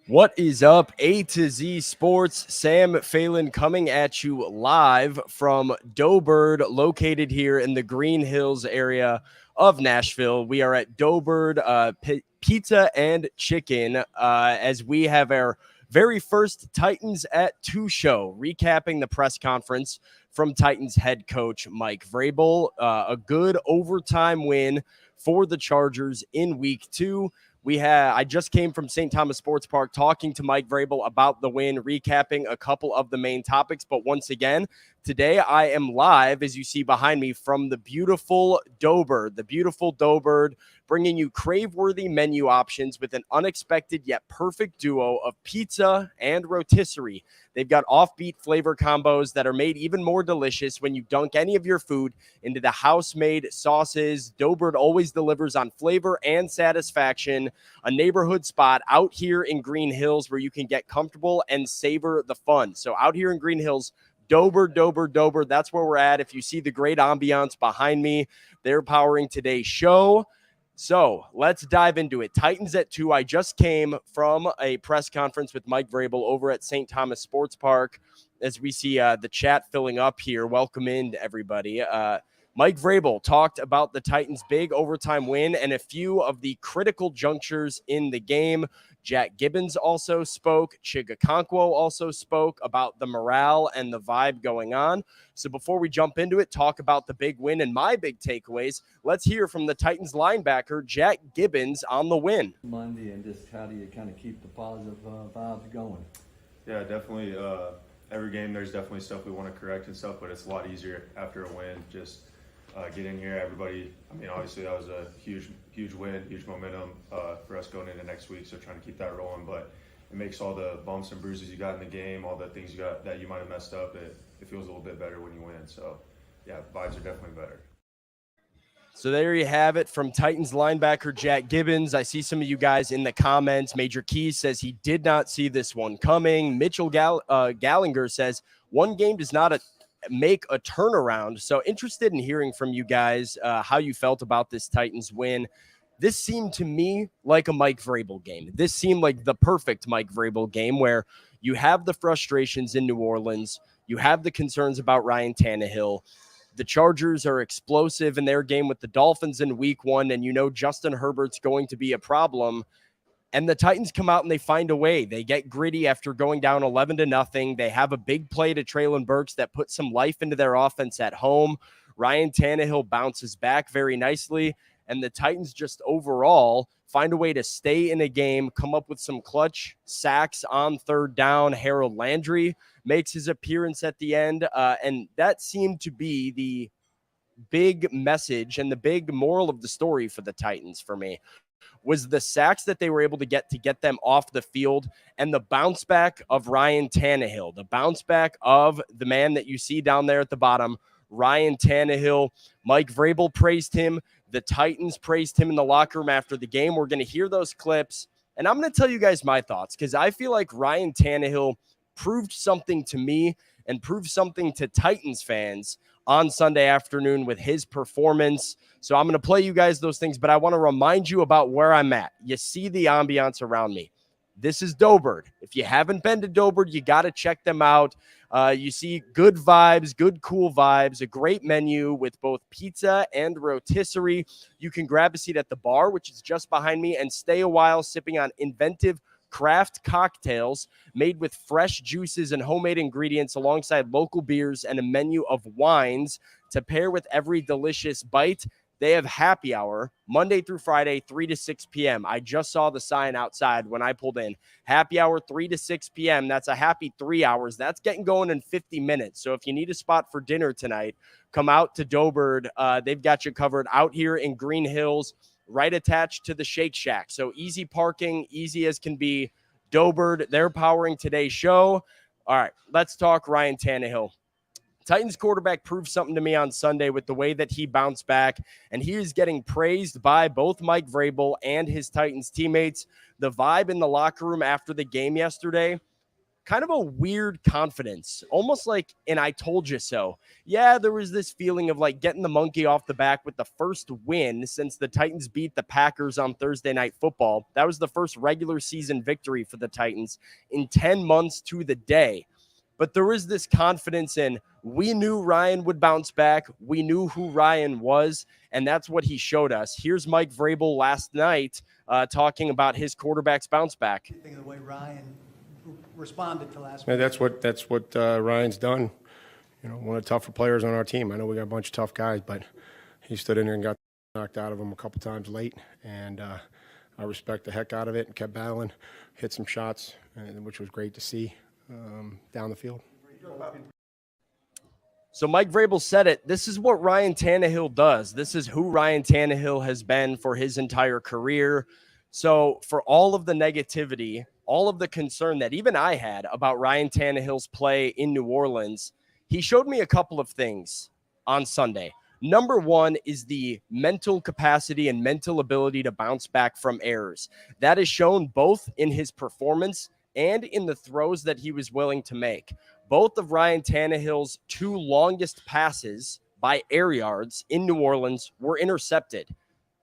What is up, A to Z Sports? Sam Phelan coming at you live from Doughbird, located here in the Green Hills area of Nashville. We are at Doughbird Pizza and Chicken as we have our very first Titans at 2 show, recapping the press conference from Titans head coach Mike Vrabel. A good overtime win for the Chargers in week 2. I just came from St. Thomas Sports Park talking to Mike Vrabel about the win, recapping a couple of the main topics. But once again, today I am live, as you see behind me, from the beautiful Doughbird, bringing you crave-worthy menu options with an unexpected yet perfect duo of pizza and rotisserie. They've got offbeat flavor combos that are made even more delicious when you dunk any of your food into the house-made sauces. Doughbird always delivers on flavor and satisfaction. A neighborhood spot out here in Green Hills where you can get comfortable and savor the fun. So out here in Green Hills, Doughbird. That's where we're at. If you see the great ambiance behind me, they're powering today's show. So let's dive into it. Titans at 2. I just came from a press conference with Mike Vrabel over at St. Thomas Sports Park. As we see the chat filling up here, welcome in everybody. Mike Vrabel talked about the Titans' big overtime win and a few of the critical junctures in the game. Jack Gibbons also spoke. Chigakonkwo also spoke about the morale and the vibe going on. So before we jump into it, talk about the big win and my big takeaways, let's hear from the Titans linebacker, Jack Gibbons, on the win. Monday, and just how do you kind of keep the positive vibes going? Yeah, definitely. Every game there's definitely stuff we want to correct and stuff, but it's a lot easier after a win. Just get in here, everybody. I mean, obviously that was a huge win, huge momentum for us going into next week. So trying to keep that rolling, but it makes all the bumps and bruises you got in the game, all the things you got that you might have messed up, it feels a little bit better when you win. So yeah, vibes are definitely better. So there you have it from Titans linebacker Jack Gibbons. I see some of you guys in the comments. Major Keys says he did not see this one coming. Mitchell Gallinger says one game does not make a turnaround. So interested in hearing from you guys how you felt about this Titans win. This seemed to me like a Mike Vrabel game. This seemed like the perfect Mike Vrabel game where you have the frustrations in New Orleans. You have the concerns about Ryan Tannehill. The Chargers are explosive in their game with the Dolphins in week 1, and you know Justin Herbert's going to be a problem. And the Titans come out and they find a way. They get gritty after going down 11-0. They have a big play to Treylon Burks that puts some life into their offense at home. Ryan Tannehill bounces back very nicely, and the Titans just overall find a way to stay in a game, come up with some clutch sacks on third down. Harold Landry makes his appearance at the end, and that seemed to be the big message and the big moral of the story for the Titans for me, was the sacks that they were able to get them off the field and the bounce back of Ryan Tannehill, the bounce back of the man that you see down there at the bottom, Ryan Tannehill. Mike Vrabel praised him. The Titans praised him in the locker room after the game. We're going to hear those clips, and I'm going to tell you guys my thoughts because I feel like Ryan Tannehill proved something to me and proved something to Titans fans on Sunday afternoon with his performance. So I'm going to play you guys those things, but I want to remind you about where I'm at. You see the ambiance around me. This is Doughbird. If you haven't been to Doughbird, you got to check them out. You see good vibes, good, cool vibes, a great menu with both pizza and rotisserie. You can grab a seat at the bar, which is just behind me, and stay a while sipping on inventive craft cocktails made with fresh juices and homemade ingredients alongside local beers and a menu of wines to pair with every delicious bite. They have happy hour Monday through Friday, 3 to 6 p.m. I just saw the sign outside when I pulled in. Happy hour, 3 to 6 p.m. That's a happy 3 hours. That's getting going in 50 minutes. So if you need a spot for dinner tonight, come out to Doughbird. They've got you covered out here in Green Hills, right attached to the Shake Shack. So easy parking, easy as can be. Doughbird, they're powering today's show. All right, let's talk Ryan Tannehill. Titans quarterback proved something to me on Sunday with the way that he bounced back, and he is getting praised by both Mike Vrabel and his Titans teammates. The vibe in the locker room after the game yesterday, kind of a weird confidence, almost like an I told you so. Yeah, there was this feeling of like getting the monkey off the back with the first win since the Titans beat the Packers on Thursday Night Football. That was the first regular season victory for the Titans in 10 months to the day. But there was this confidence in we knew Ryan would bounce back. We knew who Ryan was, and that's what he showed us. Here's Mike Vrabel last night talking about his quarterback's bounce back. The way Ryan responded to last Yeah, week. that's what Ryan's done. You know, one of the tougher players on our team. I know we got a bunch of tough guys, but he stood in there and got knocked out of him a couple times late, and I respect the heck out of it and kept battling, hit some shots, which was great to see down the field. So Mike Vrabel said it. This is what Ryan Tannehill does. This is who Ryan Tannehill has been for his entire career. So for all of the negativity, all of the concern that even I had about Ryan Tannehill's play in New Orleans, he showed me a couple of things on Sunday. Number one is the mental capacity and mental ability to bounce back from errors. That is shown both in his performance and in the throws that he was willing to make. Both of Ryan Tannehill's 2 longest passes by air yards in New Orleans were intercepted.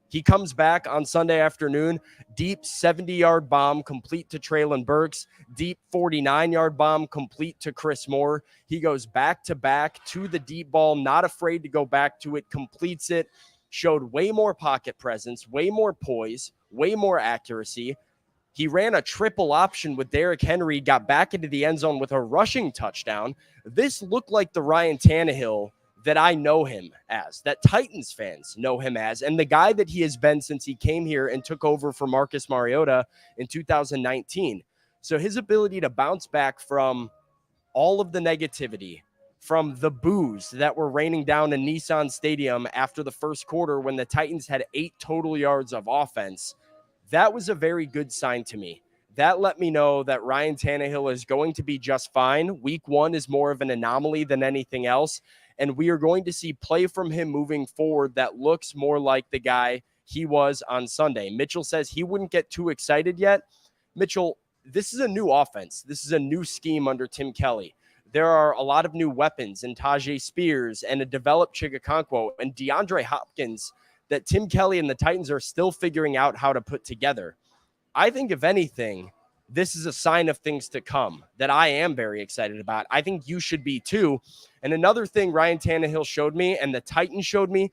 He comes back on Sunday afternoon, deep 70-yard bomb complete to Treylon Burks, deep 49-yard bomb complete to Chris Moore. He goes back-to-back to the deep ball, not afraid to go back to it, completes it, showed way more pocket presence, way more poise, way more accuracy. He ran a triple option with Derrick Henry, got back into the end zone with a rushing touchdown. This looked like the Ryan Tannehill that I know him as, that Titans fans know him as, and the guy that he has been since he came here and took over for Marcus Mariota in 2019. So his ability to bounce back from all of the negativity, from the boos that were raining down in Nissan Stadium after the first quarter when the Titans had 8 total yards of offense, that was a very good sign to me. That let me know that Ryan Tannehill is going to be just fine. Week 1 is more of an anomaly than anything else. And we are going to see play from him moving forward that looks more like the guy he was on Sunday. Mitchell says he wouldn't get too excited yet. Mitchell, this is a new offense. This is a new scheme under Tim Kelly. There are a lot of new weapons in Tajay Spears and a developed Chigakonkwo and DeAndre Hopkins that Tim Kelly and the Titans are still figuring out how to put together. I think, if anything, this is a sign of things to come that I am very excited about. I think you should be too. And another thing Ryan Tannehill showed me and the Titans showed me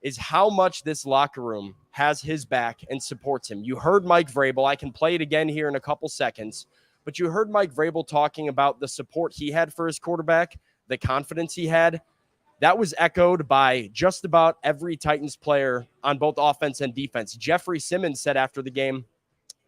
is how much this locker room has his back and supports him. You heard Mike Vrabel. I can play it again here in a couple seconds. But you heard Mike Vrabel talking about the support he had for his quarterback, the confidence he had. That was echoed by just about every Titans player on both offense and defense. Jeffrey Simmons said after the game,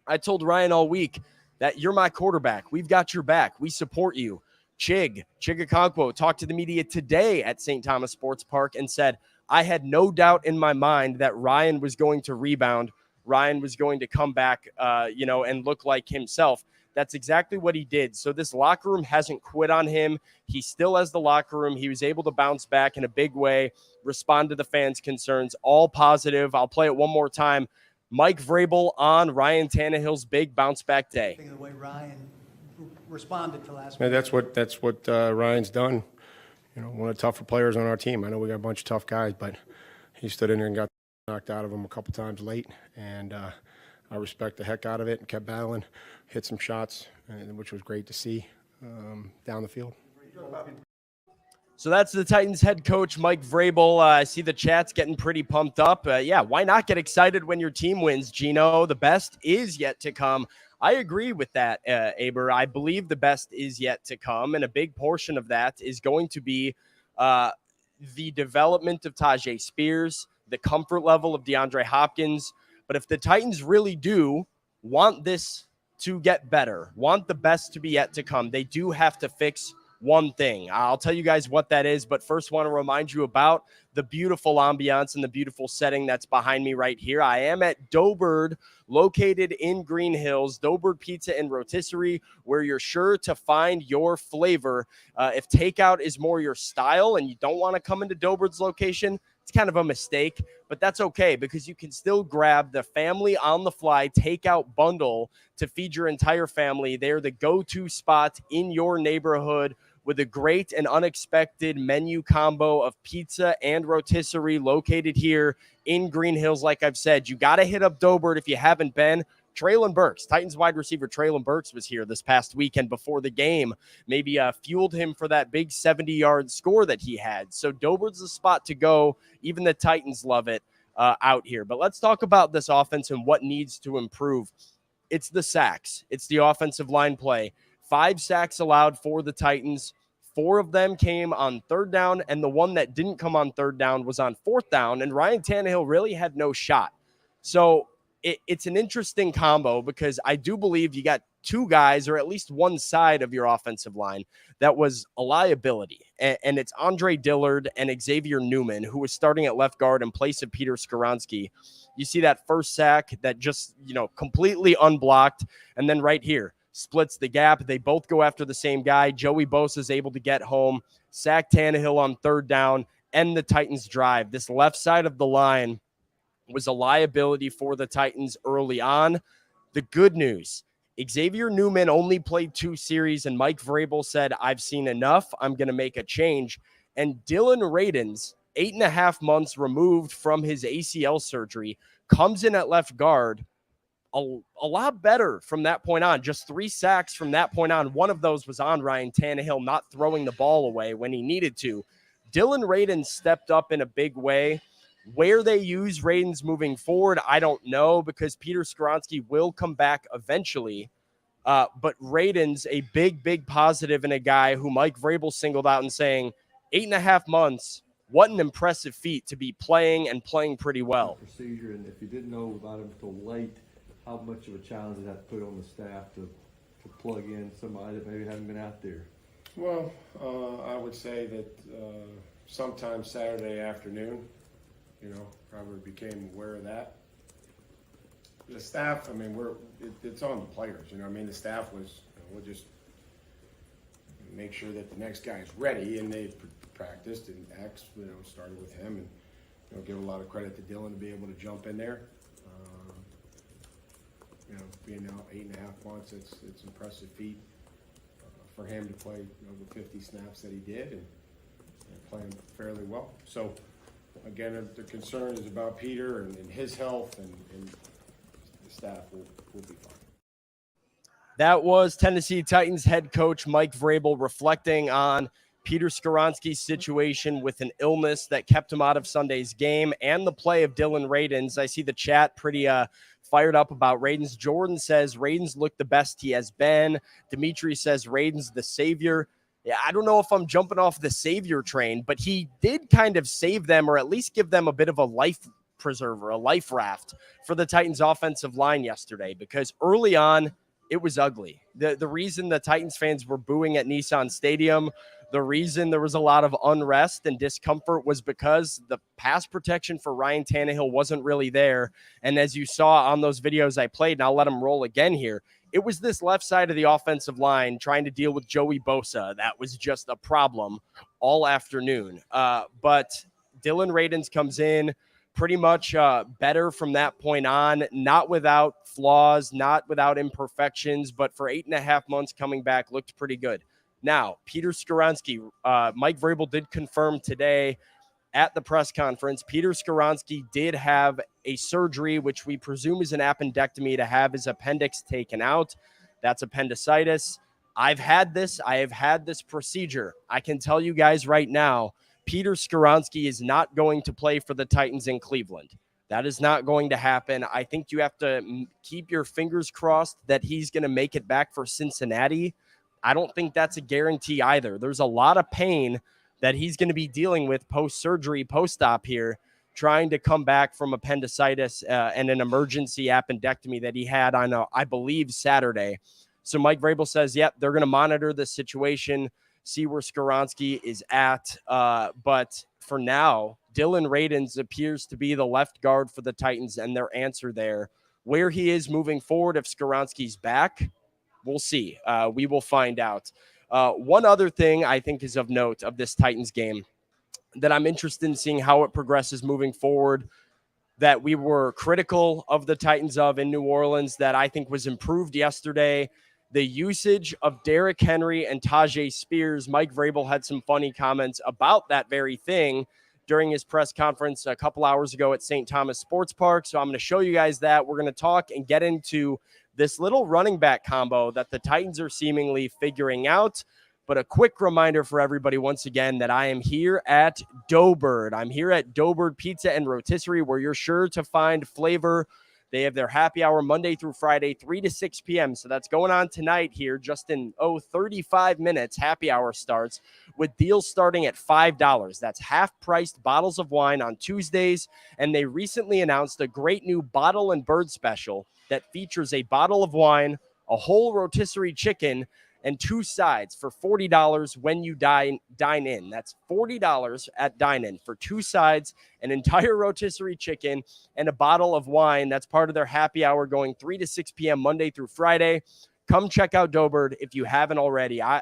I told Ryan all week that you're my quarterback. We've got your back. We support you. Chigakonkwo talked to the media today at St. Thomas Sports Park and said, I had no doubt in my mind that Ryan was going to rebound. Ryan was going to come back, and look like himself. That's exactly what he did. So this locker room hasn't quit on him. He still has the locker room. He was able to bounce back in a big way, respond to the fans' concerns, all positive. I'll play it one more time. Mike Vrabel on Ryan Tannehill's big bounce back day. The way Ryan responded to last Yeah, week. that's what Ryan's done. You know, one of the tougher players on our team. I know we got a bunch of tough guys, but he stood in there and got knocked out of him a couple times late, and I respect the heck out of it and kept battling, hit some shots, which was great to see down the field. So that's the Titans head coach, Mike Vrabel. I see the chat's getting pretty pumped up. Why not get excited when your team wins, Gino? The best is yet to come. I agree with that, Aber. I believe the best is yet to come, and a big portion of that is going to be the development of Tajay Spears, the comfort level of DeAndre Hopkins. But if the Titans really do want this to get better, want the best to be yet to come, they do have to fix one thing. I'll tell you guys what that is, but first want to remind you about the beautiful ambiance and the beautiful setting that's behind me right here. I am at Doughbird, located in Green Hills, Doughbird Pizza and Rotisserie, where you're sure to find your flavor. If takeout is more your style and you don't want to come into Doughbird's location, It's kind of a mistake, but that's okay because you can still grab the family on the fly takeout bundle to feed your entire family. They're the go-to spot in your neighborhood with a great and unexpected menu combo of pizza and rotisserie located here in Green Hills. Like I've said, you got to hit up Dobert if you haven't been. Traylon Burks, Titans wide receiver Traylon Burks was here this past weekend before the game. Maybe fueled him for that big 70-yard score that he had. So Dobert's the spot to go. Even the Titans love it out here. But let's talk about this offense and what needs to improve. It's the sacks. It's the offensive line play. 5 sacks allowed for the Titans. 4 of them came on 3rd down, and the one that didn't come on 3rd down was on 4th down, and Ryan Tannehill really had no shot. So it's an interesting combo because I do believe you got 2 guys, or at least one side of your offensive line, that was a liability. And it's Andre Dillard and Xavier Newman, who was starting at left guard in place of Peter Skoronski. You see that first sack that just, completely unblocked. And then right here, splits the gap. They both go after the same guy. Joey Bosa is able to get home, sack Tannehill on 3rd down, end the Titans' drive. This left side of the line was a liability for the Titans early on. The good news, Xavier Newman only played 2 series, and Mike Vrabel said, I've seen enough. I'm going to make a change. And Dylan Radins, 8.5 months removed from his ACL surgery, comes in at left guard a lot better from that point on. Just 3 sacks from that point on. One of those was on Ryan Tannehill, not throwing the ball away when he needed to. Dylan Radins stepped up in a big way. Where they use Radins moving forward, I don't know, because Peter Skoronski will come back eventually. But Radins, a big positive, and a guy who Mike Vrabel singled out and saying, 8.5 months, what an impressive feat to be playing and playing pretty well. Procedure, and if you didn't know about him until late, how much of a challenge did that put on the staff to plug in somebody that maybe hadn't been out there? Well, I would say that sometime Saturday afternoon, probably became aware of that. The staff, it's on the players. The staff was, we'll just make sure that the next guy is ready, and they practiced and started with him, and give a lot of credit to Dylan to be able to jump in there. Being out 8.5 months, it's impressive feat for him to play the 50 snaps that he did and playing fairly well. So again, the concern is about Peter and his health, and the staff will be fine. That was Tennessee Titans head coach Mike Vrabel reflecting on Peter Skoronski's situation with an illness that kept him out of Sunday's game and the play of Dylan Radins. I see the chat pretty fired up about Radins. Jordan says Radins looked the best he has been. Dimitri says Radins the savior. Yeah, I don't know if I'm jumping off the savior train, but he did kind of save them, or at least give them a bit of a life preserver, a life raft for the Titans offensive line yesterday, because early on it was ugly. The reason the Titans fans were booing at Nissan Stadium, the reason there was a lot of unrest and discomfort, was because the pass protection for Ryan Tannehill wasn't really there. And as you saw on those videos I played, and I'll let them roll again here, it was this left side of the offensive line trying to deal with Joey Bosa. That was just a problem all afternoon. But Dylan Radins comes in pretty much better from that point on, not without flaws, not without imperfections, but for 8.5 months coming back, looked pretty good. Now, Peter Skoronski, Mike Vrabel did confirm today at the press conference, Peter Skoronski did have a surgery, which we presume is an appendectomy, to have his appendix taken out. That's appendicitis. I have had this procedure. I can tell you guys right now, Peter Skoronski is not going to play for the Titans in Cleveland. That is not going to happen. I think you have to keep your fingers crossed that he's going to make it back for Cincinnati. I don't think that's a guarantee either. There's a lot of pain that he's going to be dealing with post-surgery, post-op here, trying to come back from appendicitis and an emergency appendectomy that he had on, I believe, Saturday. So Mike Vrabel says, yep, they're going to monitor the situation, see where Skoronski is at. But for now, Dylan Radins appears to be the left guard for the Titans and their answer there. Where he is moving forward, if Skoronski's back, we'll see. We will find out. One other thing I think is of note of this Titans game, that I'm interested in seeing how it progresses moving forward, that we were critical of the Titans of in New Orleans, that I think was improved yesterday. The usage of Derrick Henry and Tajay Spears. Mike Vrabel had some funny comments about that very thing during his press conference a couple hours ago at St. Thomas Sports Park. So I'm going to show you guys that. We're going to talk and get into this little running back combo that the Titans are seemingly figuring out. But a quick reminder for everybody once again that I am here at Doughbird. I'm here at Doughbird Pizza and Rotisserie, where you're sure to find flavor. They have their happy hour Monday through Friday, 3 to 6 p.m. So that's going on tonight here, just in 35 minutes. Happy hour starts with deals starting at $5. That's half-priced bottles of wine on Tuesdays. And they recently announced a great new bottle and bird special that features a bottle of wine, a whole rotisserie chicken, and 2 sides for $40 when you dine in. That's $40 at dine-in for 2 sides, an entire rotisserie chicken, and a bottle of wine. That's part of their happy hour going 3 to 6 p.m. Monday through Friday. Come check out Doughbird if you haven't already. I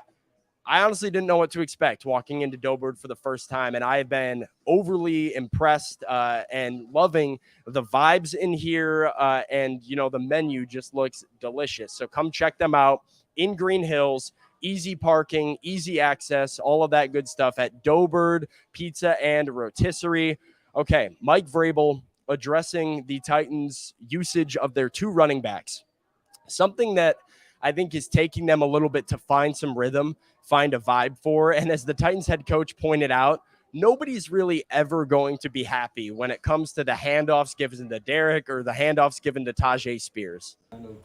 honestly didn't know what to expect walking into Doughbird for the first time, and I have been overly impressed and loving the vibes in here, and, the menu just looks delicious. So come check them out in Green Hills. Easy parking, easy access, all of that good stuff at Doughbird Pizza and Rotisserie. Okay, Mike Vrabel addressing the Titans' usage of their 2 running backs. Something that I think is taking them a little bit to find some rhythm, find a vibe for. And as the Titans head coach pointed out, nobody's really ever going to be happy when it comes to the handoffs given to Derrick or the handoffs given to Tajay Spears. Kind of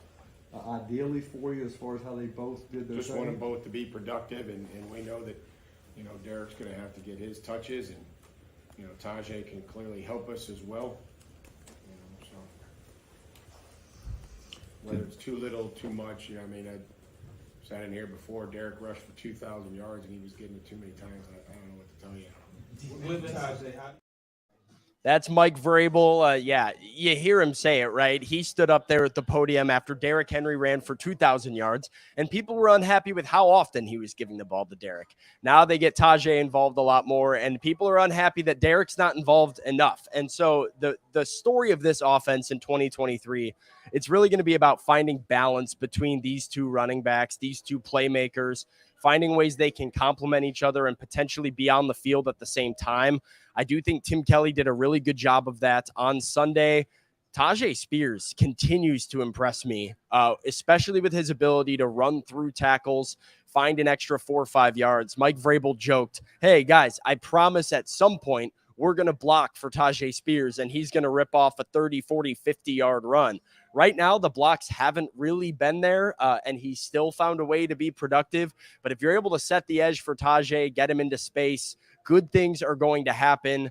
ideally for you as far as how they both did their Just thing? want them both to be productive, and we know that, Derrick's going to have to get his touches, and, Tajay can clearly help us as well. So whether it's too little, too much, I sat in here before, Derrick rushed for 2,000 yards, and he was getting it too many times. I don't know what to tell you. With Tajay, That's Mike Vrabel. Yeah, you hear him say it, right? He stood up there at the podium after Derrick Henry ran for 2,000 yards, and people were unhappy with how often he was giving the ball to Derrick. Now they get Tajay involved a lot more, and people are unhappy that Derrick's not involved enough. And so the story of this offense in 2023, it's really going to be about finding balance between these 2 running backs, these 2 playmakers, finding ways they can complement each other and potentially be on the field at the same time. I do think Tim Kelly did a really good job of that on Sunday. Tajay Spears continues to impress me, especially with his ability to run through tackles, find an extra 4 or 5 yards. Mike Vrabel joked, hey, guys, I promise at some point we're going to block for Tajay Spears, and he's going to rip off a 30, 40, 50-yard run. Right now, the blocks haven't really been there, and he's still found a way to be productive. But if you're able to set the edge for Tajay, get him into space, good things are going to happen.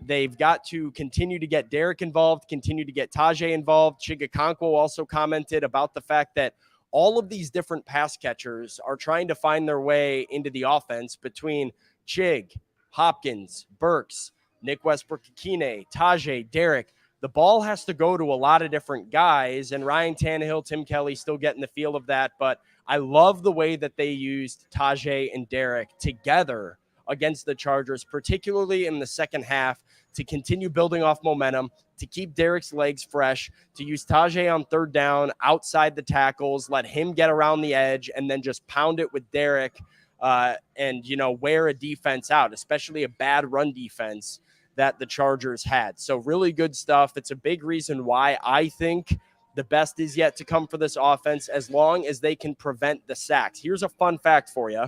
They've got to continue to get Derrick involved, continue to get Tajay involved. Chigakonkwo also commented about the fact that all of these different pass catchers are trying to find their way into the offense between Chig, Hopkins, Burks, Nick Westbrook-Akine, Tajay, Derrick. The ball has to go to a lot of different guys, and Ryan Tannehill, Tim Kelly still getting the feel of that. But I love the way that they used Tajay and Derrick together against the Chargers, particularly in the second half, to continue building off momentum, to keep Derrick's legs fresh, to use Tajay on 3rd down outside the tackles, let him get around the edge, and then just pound it with Derrick and, wear a defense out, especially a bad run defense that the Chargers had. So really good stuff. It's a big reason why I think the best is yet to come for this offense, as long as they can prevent the sacks. Here's a fun fact for you.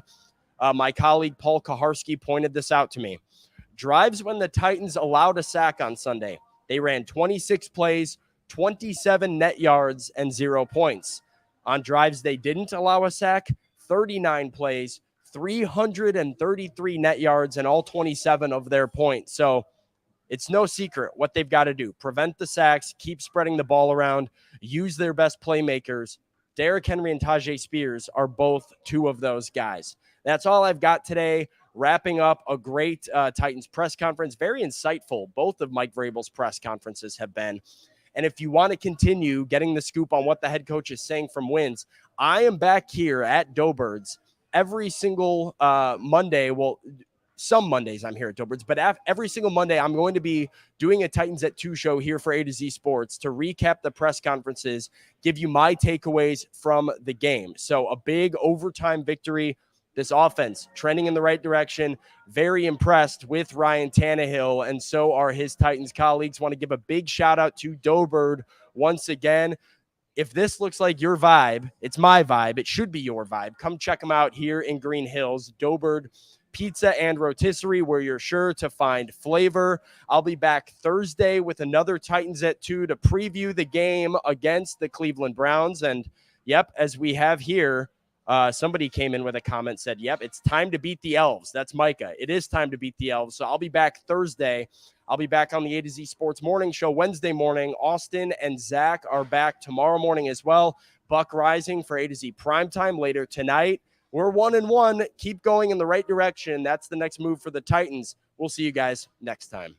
My colleague Paul Kaharski pointed this out to me. Drives when the Titans allowed a sack on Sunday, they ran 26 plays, 27 net yards, and 0 points. On drives they didn't allow a sack, 39 plays, 333 net yards, and all 27 of their points. So it's no secret what they've got to do. Prevent the sacks, keep spreading the ball around, use their best playmakers. Derrick Henry and Tajay Spears are both 2 of those guys. That's all I've got today. Wrapping up a great Titans press conference. Very insightful. Both of Mike Vrabel's press conferences have been. And if you want to continue getting the scoop on what the head coach is saying from wins, I am back here at Doughbirds every single Monday. Well, some Mondays I'm here at Dobert's, but every single Monday I'm going to be doing a Titans at 2 show here for A to Z Sports to recap the press conferences, give you my takeaways from the game. So a big overtime victory. This offense trending in the right direction. Very impressed with Ryan Tannehill, and so are his Titans colleagues. Want to give a big shout out to Dobert once again. If this looks like your vibe, it's my vibe. It should be your vibe. Come check them out here in Green Hills. Dobert Pizza and Rotisserie, where you're sure to find flavor. I'll be back Thursday with another Titans at 2 to preview the game against the Cleveland Browns. And, yep, as we have here, somebody came in with a comment, said, yep, it's time to beat the Elves. That's Micah. It is time to beat the Elves. So I'll be back Thursday. I'll be back on the A to Z Sports Morning Show Wednesday morning. Austin and Zach are back tomorrow morning as well. Buck Rising for A to Z Primetime later tonight. We're 1-1. Keep going in the right direction. That's the next move for the Titans. We'll see you guys next time.